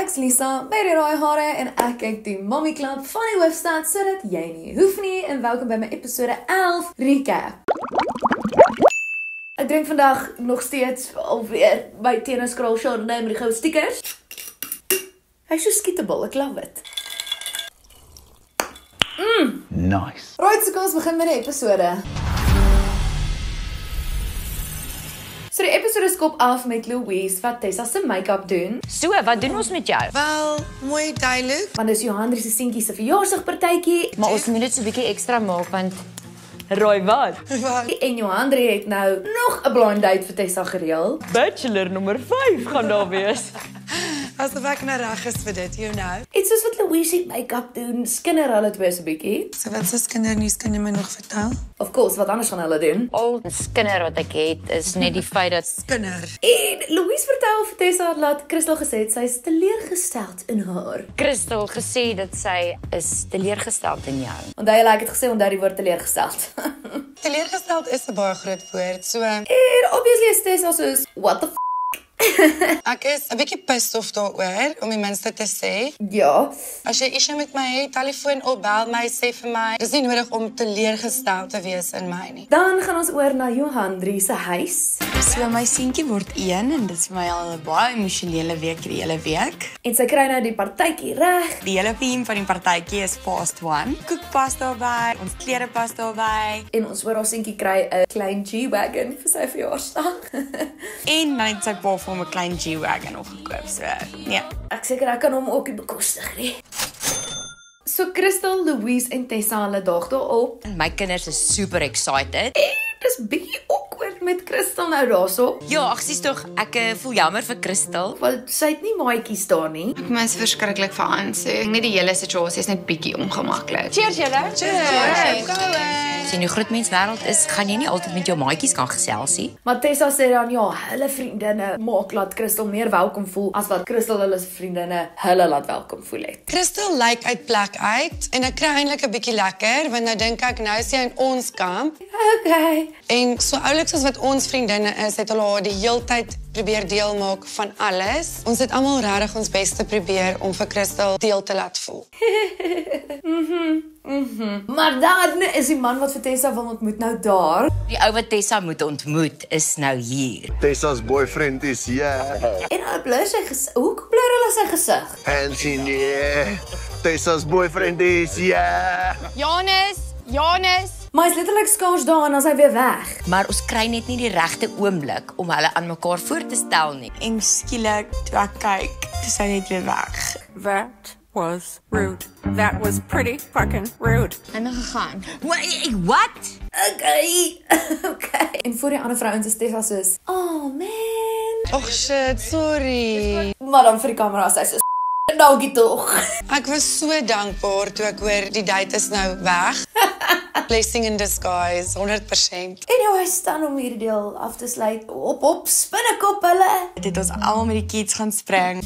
ek's Lisa, by die raai hare en ek kyk die Mommy Club van die Hoofstad sodat jy nie hoef nie en welkom by my episode 11 recap. Ek drink vandag nog steeds alweer by tenniskraal Chardonnay met die goue stickers. Hy is so skietable, ek love it. Nice. Right, so kom ons begin met die episode. So die episode skop af met Louise wat Tessa se make-up doen. So, wat doen ons met jou? Wel, mooi duidelik. Want dis Johan se seentjie se verjaarsdagpartytjie. Maar ons moet dit so 'n bietjie ekstra maak want raai wat? En Johan het nou nog 'n blind date vir Tessa gereël. Bachelor nommer 5 gaan daar wees. Asof ek nou reg is vir dit, you know. Iets soos wat Louise se make-up doen, skinder hulle twee so 'n bietjie. So wat is kindernuus, kan jy my nog vertel? Of course, wat anders gaan hulle doen? Al die skinder wat ek het is net die feit dat Kinder. En Louise vertel vir Tessa dat Crystal gesê het sy is teleurgesteld in haar. Crystal gesê dat sy is teleurgesteld in jou. Onthou jy, ek het gesê onthou die woord teleurgesteld. Teleurgesteld is 'n baie groot woord, so En obviously is Tessa soos, what the f***? ek is 'n bietjie pissed off daaroor, om die minste te sê. Ja, As jy issue met my het, telefoon op, bel my, sê vir my, dis nie nodig om teleurgesteld te wees in my nie. dan gaan ons oor na Johan se huis. So my seentjie word 1 en dit is vir my al 'n baie emosionele week die hele week. En sy kry nou die partytjie reg. Die hele theme van die partytjie is past 1. Koekpas daarby, ons klere pas daarby En ons oor haar seentjie kry 'n klein G-Wagon vir sy verjaarsdag. en dan het sy pa vir hom 'n klein G-Wagon nog gekoop. So, nee. Ek seker ek kan hom ook nie bekostig nie. So Crystal, Louise en Tessa hulle daag daarop. My kinders is super excited. En dis bietjie awkward met Crystal nou daarso. Ja, ag sies tog, ek voel jammer vir Crystal. Want sy het nie maatjies daar nie. Ek mens verskriklik vir aansoek. Net die hele situasie is net bietjie ongemaklik. Cheers julle. Cheers. Sien hoe groot mens wêreld is, gaan jy nie altyd met jou maatjies kan gesels nie. Maar Tessa sê dan ja, hulle vriendinne maak laat Crystal meer welkom voel as wat Crystal hulle se vriendinne hulle laat welkom voel het. Crystal lyk uit plek uit en ek kry eintlik 'n bietjie lekker want nou dink ek nou is jy in ons kamp Okay. en so oulik soos wat ons vriendinne is, het hulle haar die heeltyd probeer deel maak van alles. Ons het almal regtig ons bes te probeer om vir Crystal deel te laat voel. Maar dan is die man wat vir Tessa wil ontmoet nou daar. Die ou wat Tessa moet ontmoet is nou hier. Tessa's boyfriend is here. En hy blur sy gesig. Hoe blur hulle sy gesig? Hands in the air. Tessa's boyfriend is here. Janus! Maar hy's letterlik skaars daar en as hy weer weg. Maar ons kry net nie die regte oomblik om hulle aan mekaar voor te stel nie. En skielik toe ek kyk, toe sy net weer weg. That was rude. That was pretty fucking rude. En dan gegaan. What? Okay. Okay. En voor die ander vrouens is Tessa soos, oh man. Och shit, sorry. Maar dan vir die kamera sy soos, dankie tog. Ek was so dankbaar toe ek hoor die date is nou weg. Blessing in disguise, 100%. Anyway, staan om hierdie deel af te sluit. Op, spinnekop hulle. Dit het ons almal met die kids gaan spring.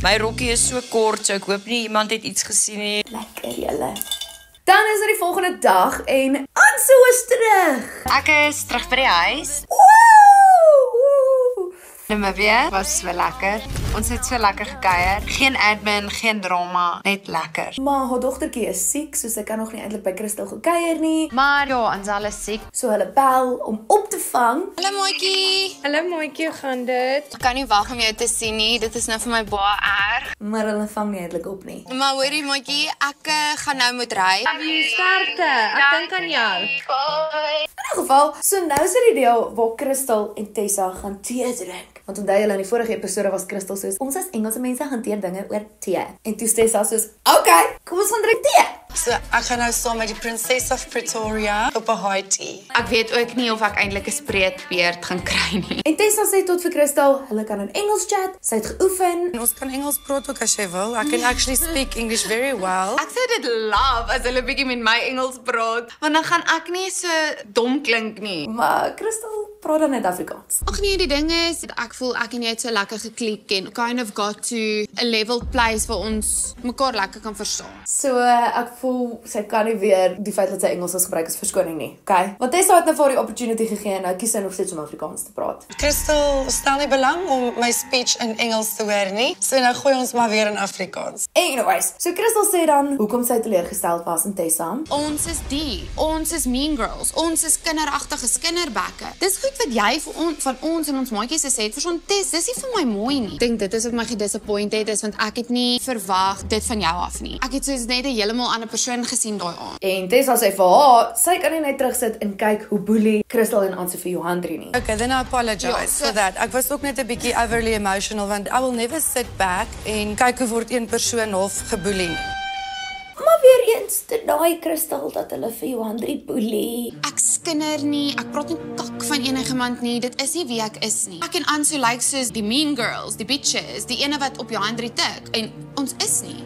My rokkie is so kort, so ek hoop nie iemand het iets gesien nie. Lekker julle. Dan is dit die volgende dag en Anso is terug. Ek is terug by die huis. Woe! Namibia was so lekker. Ons het so lekker gekuier. Geen admin, geen drama, net lekker. Maar haar dogtertjie is siek, so sy kan nog nie eintlik by Crystal gekuier nie. Maar ja, Ansel is siek. So hulle bel om op te vang. Hallo mooitjie. Hallo mooitjie, hoe gaan dit? Ek kan nie wag om jou te sien nie. Dit is nou vir my baie erg. Maar hulle vang nie eintlik op nie. Maar hoorie mooitjie, ek gaan nou moet ry. Sterkte, ek dink aan jou. In 'n geval, so nou is dit die deel waar Crystal en Tessa gaan tee drink. Want onthou julle in die vorige episode was Crystal soos, ons as Engelse mense hanteer dinge oor tee. En toe Tessa soos, okay, kom ons gaan drink tee. So ek gaan nou saam met die Princess of Pretoria op 'n high tea. Ek weet ook nie of ek eintlik 'n spreekbeurt gaan kry nie. En Tessa sê tot vir Crystal, hulle kan in Engels chat, sy het geoefen. En ons kan Engels praat ook as jy wil. I can actually speak English very well. Ek sou dit love as hulle bietjie met my Engels praat, want dan gaan ek nie so dom klink nie. Maar Crystal praat dan net Afrikaans. Ag nee, die ding is, ek voel ek en jy het so lekker geklik en kind of got to a level place waar ons mekaar lekker kan verstaan. So ek voel sy kan nie weer die feit dat sy Engels as gebruik as verskoning nie. Okay? Want Tessa het nou vir haar die opportunity gegee en nou kies sy nog steeds om Afrikaans te praat. Crystal stel nie belang om my speech in Engels te hoor nie. So nou gooi ons maar weer in Afrikaans. Anyways, so Crystal sê dan hoekom sy teleurgesteld was in Tessa. Ons is mean girls, ons is kinderagtige skinnerbekke. Dis goed wat jy van ons en ons maatjies gesê het, verstaan Tess, dis nie vir my mooi nie. Ek dink dit is wat my gedisappoint het, want ek het nie verwag dit van jou af nie. Ek het soos net 'n heeltemal ander persoon gesien daai aand. En Tessa sê vir haar, sy kan nie net terugsit en kyk hoe boelie Crystal en Ansie vir Johandri nie. Okay, then I apologize for that. Ek was ook net 'n bietjie overly emotional want I will never sit back en kyk hoe word een persoon half geboelie nie. Maar weer eens deny Crystal dat hulle vir Johandri boelie. Ek skinder nie, ek praat nie kak van enigemand nie, dit is nie wie ek is nie. Ek en Ansu lyk soos die mean girls, die bitches, die ene wat op Johandri tik. En ons is nie.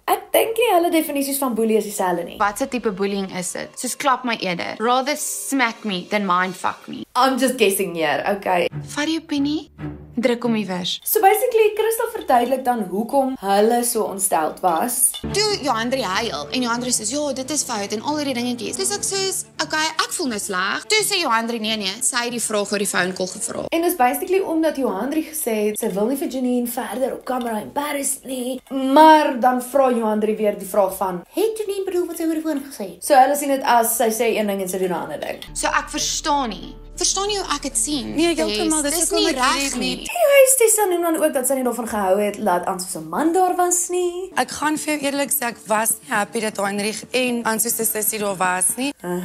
Ek dink nie hulle definisies van boelie is dieselfde nie. Wat se tipe bullying is dit? Soos klap my eerder. Rather smack me than mindfuck me. I'm just guessing here, okay. Vat die opinie, druk om iewers. So basically, Crystal verduidelik dan hoekom hulle so ontsteld was. Toe Johandri huil en Johandri sê, "Ja, dit is fout" en al die dingetjies. Dis ek sê, "Okay, ek voel nou sleg." Toe sê Johandri, "Nee, sy het die vraag oor die phone call gevra." En dis basically omdat Johandri gesê het sy wil nie vir Janine verder op kamera embarrass nie. Maar dan vra Johandri weer die vraag van, "Het Janine bedoel wat sy oor die foon gesê het?" So hulle sien dit as sy sê een ding en sy doen 'n ander ding. So ek verstaan nie. Verstaan jy hoe ek dit sien? Nee, heeltemal, dis nie hoekom ek reg hierdie nie. Anyways, Tessa noem dan ook dat sy nie daarvan gehou het dat Ansie se man daar was nie. Ek gaan vir jou eerlik sê ek was nie happy dat Heinrich en Ansie se sussie daar was nie. En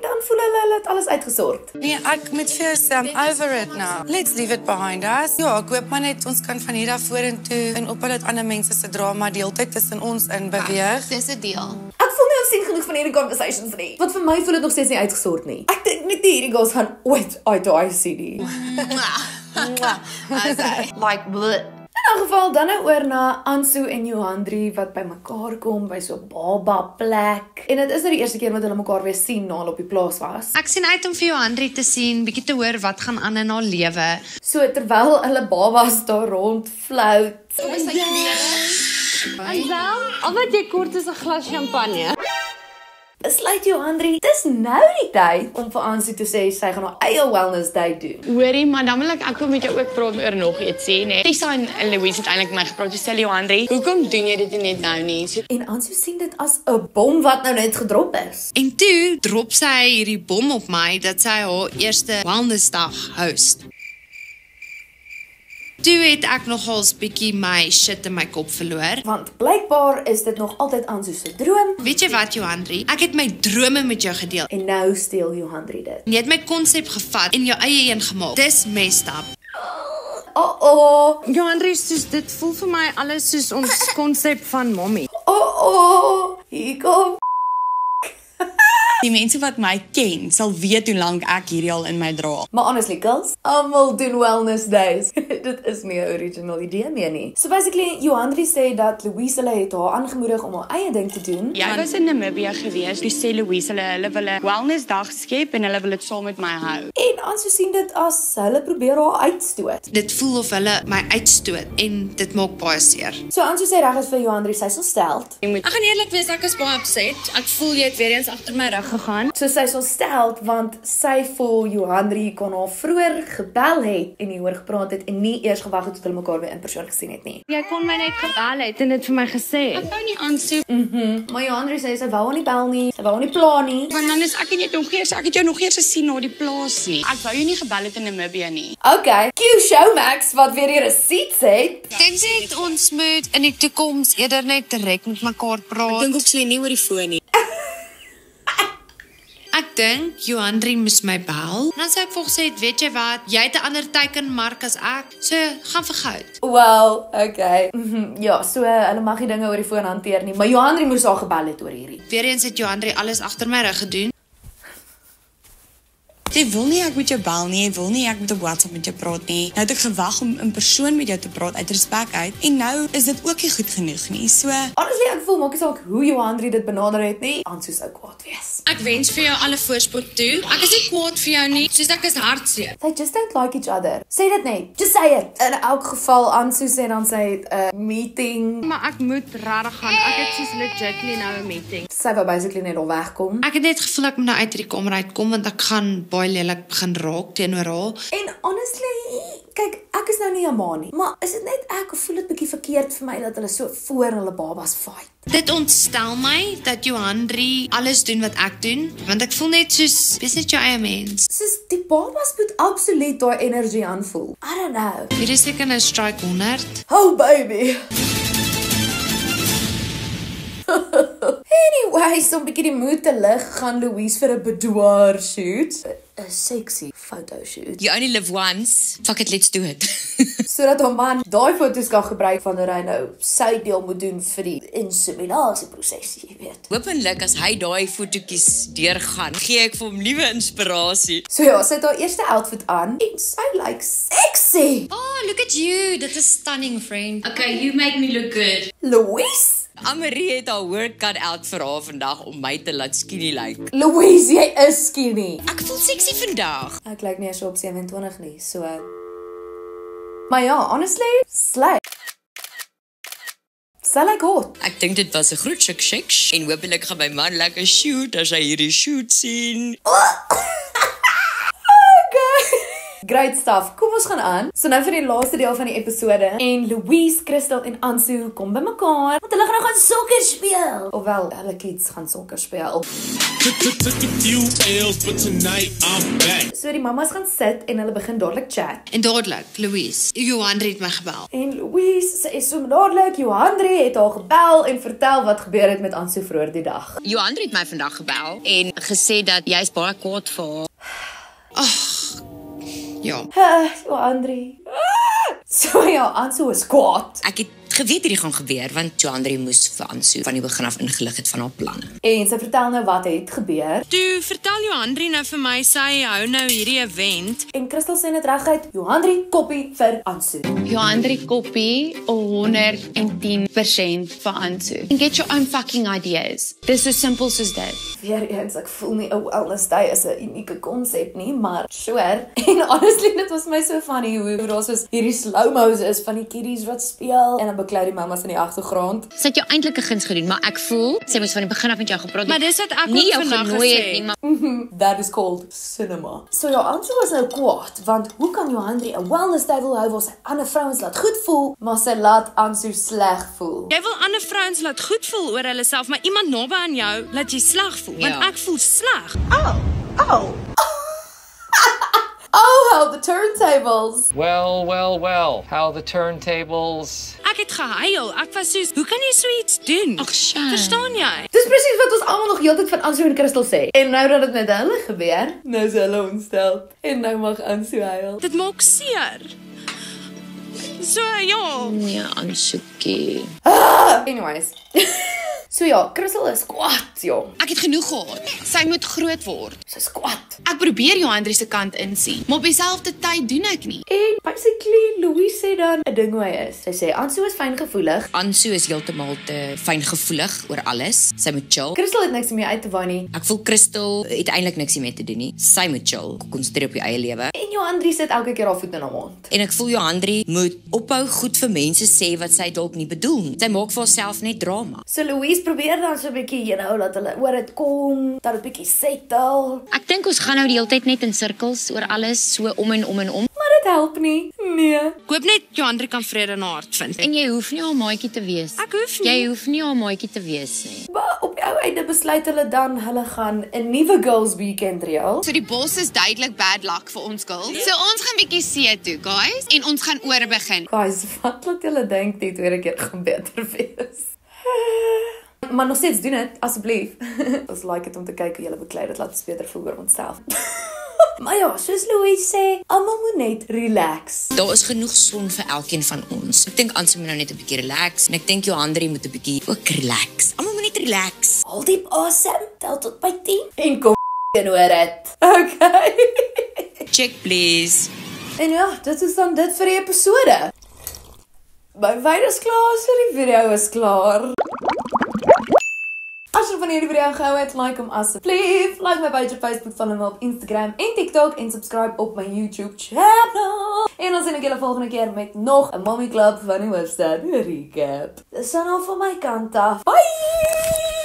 dan voel hulle het alles uitgesort. Nee, ek moet vir jou sê, I'm over it now. Let's leave it behind us. Ja, ek hoop maar net ons kan van hier af vorentoe en op dat ander mense se drama deeltyd tussen ons in beweeg. Dis 'n deal. Ek voel nie ons sien genoeg van hierdie conversations nie. Want vir my voel dit nog steeds nie uitgesort nie. Ek dink net hierdie girls gaan ooit eye to eye sien nie. Like, bleh. In 'n geval dan nou oor na Ansu en Johandri wat by mekaar kom by so 'n baba plek. En dit is nou die eerste keer wat hulle mekaar weer sien na hulle op die plaas was. Ek sien uit om vir Johandri te sien, bietjie te hoor wat gaan aan in haar lewe. So terwyl hulle babas daar rond float. Al wat jy kort is 'n glas champagne. Besluit Johandri, dis nou die tyd om vir Ansie te sê sy gaan haar eie wellness day doen. Hoorie, maar dan wil ek ook met jou ook praat oor nog iets sê, né? Tessa en Louise het eintlik met my gepraat. Jy sê Johandri, hoekom doen jy dit net nou nie? So, En Ansie sien dit as 'n bom wat nou net gedrop is. En toe drop sy hierdie bom op my dat sy haar eerste wellnessdag host. Toe het ek nogals bietjie my shit in my kop verloor. Want blykbaar is dit nog altyd Ansie se droom. Weet jy wat, Johandri? Ek het my drome met jou gedeel. En nou steel Johandri dit. Jy het my konsep gevat en jou eie een gemaak. Dis messed up. Johandri, soos dit voel vir my alles soos ons konsep van mommy. Hier kom. Die mense wat my ken, sal weet hoe lank ek hierdie al in my dra. Maar honestly, girls, almal doen wellness days. Dit is nie 'n original idee meer nie. So basically, Johandri sê dat Louise hulle het haar aangemoedig om haar eie ding te doen. Jy was in Namibia gewees, toe sê Louise hulle wil 'n wellness dag skep en hulle wil dit saam met my hou. En Ansie sien dit as hulle probeer haar uitstoot. Dit voel of hulle my uitstoot en dit maak baie seer. So Ansie sê reg is vir Johandri, sy is ontsteld. Ek gaan eerlik wees, ek is baie upset. Ek voel jy het weer eens agter my rug gegaan. So sy is ontsteld want sy voel Johandri kon haar vroeër gebel het en nie hoor gepraat het en nie eers gewag het tot hulle mekaar weer in persoon gesien het nie. Jy kon my net gebel het en dit vir my gesê. Ek wou nie aansoek. Maar Johandri sê sy wou haar nie bel nie, sy wou haar nie pla nie. Want dan is ek en jy nog eers, ek het jou nog eers gesien na die plaas nie. Ek wou jou nie gebel het in Namibia nie. Okay, cue Showmax wat weer die receipts het. Ek dink sy het ons moet in die toekoms eerder net direk met mekaar praat. Ek dink ook sy nie oor die foon nie. Ek dink Johandri moes my bel. Dan sê ek vir gesê, weet jy wat, jy het 'n ander teikenmark as ek, so gaan vir goud. Well, okay. Ja, so hulle mag nie dinge oor die foon hanteer nie, maar Johandri moes haar gebel het oor hierdie. Weereens het Johandri alles agter my rug gedoen. Jy wil nie ek moet jou bel nie, jy wil nie ek moet op WhatsApp met jou praat nie. Nou het ek gewag om in persoon met jou te praat uit respek uit en nou is dit ook nie goed genoeg nie. So, Honestly, ek voel maak nie saak hoe Johanri dit benader het nie. Ansu sou kwaad wees. Ek wens vir jou alle voorspoed toe. Ek is nie kwaad vir jou nie, soos ek is hartseer. They just don't like each other. Sê dit net. Just say it. In elk geval, Ansu sê dan sy het 'n meeting. Maar ek moet regtig gaan. Ek het soos legitly nou 'n meeting. Sy wou basically net al wegkom. Ek het net gevoel ek moet nou uit die kamer uitkom want ek gaan baie lelik begin raak teenoor haar. En honestly, kyk, ek is nou nie 'n ma nie, maar is dit net ek of voel dit bietjie verkeerd vir my dat hulle so voor hulle babas fight? Dit ontstel my dat Johanri alles doen wat ek doen, want ek voel net soos, wees net jou eie mens. Soos die babas moet absoluut daai energie aanvoel. I don't know. Hier is seker 'n strike 100. Oh baby. Anyways, om bietjie die moed te lig, gaan Louise vir 'n boudoir shoot. 'n Sexy photoshoot. You only live once. Fuck it, let's do it. Sodat haar man daai foto's kan gebruik wanneer hy nou sy deel moet doen vir die inseminasieproses, jy weet. Hoopelik as hy daai fotootjies deurgaan, gee ek vir hom nuwe inspirasie. So ja, sy het haar eerste outfit aan en sy lyk sexy. Oh, look at you. Dit is stunning, friend. Okay, you make me look good. Louise? Anne-Marie het haar work cut out vir haar vandag om my te laat skinny lyk. Louise, jy is skinny. Ek voel sexy vandag. Ek lyk nie eens op 27 nie, so. Maar ja, honestly, slay. Sy lyk hot. Ek dink dit was 'n groot shake en hopelik gaan my man lekker shoot as hy hierdie shoot sien. Great stuff. Kom ons gaan aan. So nou vir die laaste deel van die episode en Louise, Crystal en Ansu kom by mekaar want hulle gaan nou gaan sokker speel. Ofwel, hulle kids gaan sokker speel. So die mamas gaan sit en hulle begin dadelik chat. En dadelik, Louise, Johanri het my gebel. En Louise, sy is so dadelik, Johanri het haar gebel en vertel wat gebeur het met Ansu vroeër die dag. Johanri het my vandag gebel en gesê dat jy's baie kwaad vir haar. Ja. Johanri. So ja, Ansu is kwaad. Ek het geweet hierdie gaan gebeur want Johanri moes vir Ansu van die begin af ingelig het van haar planne. En sy vertel nou wat het gebeur. Toe vertel Johanri nou vir my sy hou nou hierdie event. En Crystal sê net reguit, Johanri koppie vir Ansu. Johanri koppie 110% vir Ansu. And get your own fucking ideas. Dis so simpel soos dit. Weereens, ek voel nie 'n wellness day is 'n unieke konsep nie, maar sure. En honestly, dit was my so funny hoe daar soos hierdie slow-mos is van die kiddies wat speel en dan beklei die mamas in die agtergrond. Sy het jou eintlik 'n guns gedoen, maar ek voel sy moes van die begin af met jou gepraat het. Maar dis wat ek nie ook jou vandag genooi het gesê. nie, maar That is called cinema. So ja, Ansu was nou kwaad, want hoe kan Johanri 'n wellness day wil hou waar sy ander vrouens laat goed voel, maar sy laat Ansu sleg voel. Jy wil ander vrouens laat goed voel oor hulle self, maar iemand naby aan jou laat jy sleg voel, want ek voel sleg. Oh, how the turntables. Well, how the turntables. Ek het gehuil. Ek was soos, hoe kan jy so iets doen? ag sja. Verstaan jy? Dis presies wat ons almal nog heeltyd van Ansu en Crystal sê. En nou dat dit met hulle gebeur, nou is hulle ontstel. En nou mag Ansu huil. Dit maak seer. So ja. Nee, Ansukie. Anyways. So ja, Crystal is kwaad, jong. Ek het genoeg gehad. Sy moet groot word. Sy's kwaad. Ek probeer Johanri se kant insien, maar op dieselfde tyd doen ek nie. En basically, Louise sê dan 'n ding hoe hy is. Sy sê Ansu is fyngevoelig. Ansu is heeltemal te fyngevoelig oor alles. Sy moet chill. Crystal het niks meer uit te waai nie. Ek voel Crystal het eintlik niks hiermee te doen nie. Sy moet chill, konsentreer op jou eie lewe. En Johanri sit elke keer haar voet in haar mond. En ek voel Johanri moet ophou goed vir mense sê wat sy dalk nie bedoel nie. Sy maak vir haarself net drama. So Louise probeer dan so 'n bietjie, dat hulle oor dit kom, dat dit bietjie settle. Ek dink ons gaan nou die hele tyd net in sirkels oor alles, so om en om en om. Maar dit help nie. Nee. Ek hoop net Johanri kan vrede in haar hart vind. En jy hoef nie haar maatjie te wees. Ek hoef nie. Jy hoef nie haar maatjie te wees nie. Maar op die ou einde besluit hulle dan, hulle gaan 'n nuwe girls weekend reël. So die bos is duidelik bad luck vir ons girls. So ons gaan bietjie see toe, guys, en ons gaan oor begin. Guys, wat laat julle dink die tweede keer gaan beter wees? Maar nog steeds doen dit, asseblief. Ons like dit om te kyk hoe julle beklei dit laat ons beter voel oor onsself. Maar ja, soos Louise sê, almal moet net relax. Daar is genoeg son vir elkeen van ons. Ek dink Ansu moet nou net 'n bietjie relax en ek dink Johanri moet 'n bietjie ook relax. Almal moet net relax. Haal diep asem, tel tot by 10 en kom oor het. Okay. Check please. En ja, dit is dan dit vir die episode. My wyn is klaar, so die video is klaar. As jy van hierdie video gehou het, like hom asseblief. Like my page op Facebook, follow my op Instagram en TikTok en subscribe op my YouTube channel. En dan sien ek julle volgende keer met nog 'n Mommy Club van die Hoofstad recap. Dis dan al van my kant af. Bye!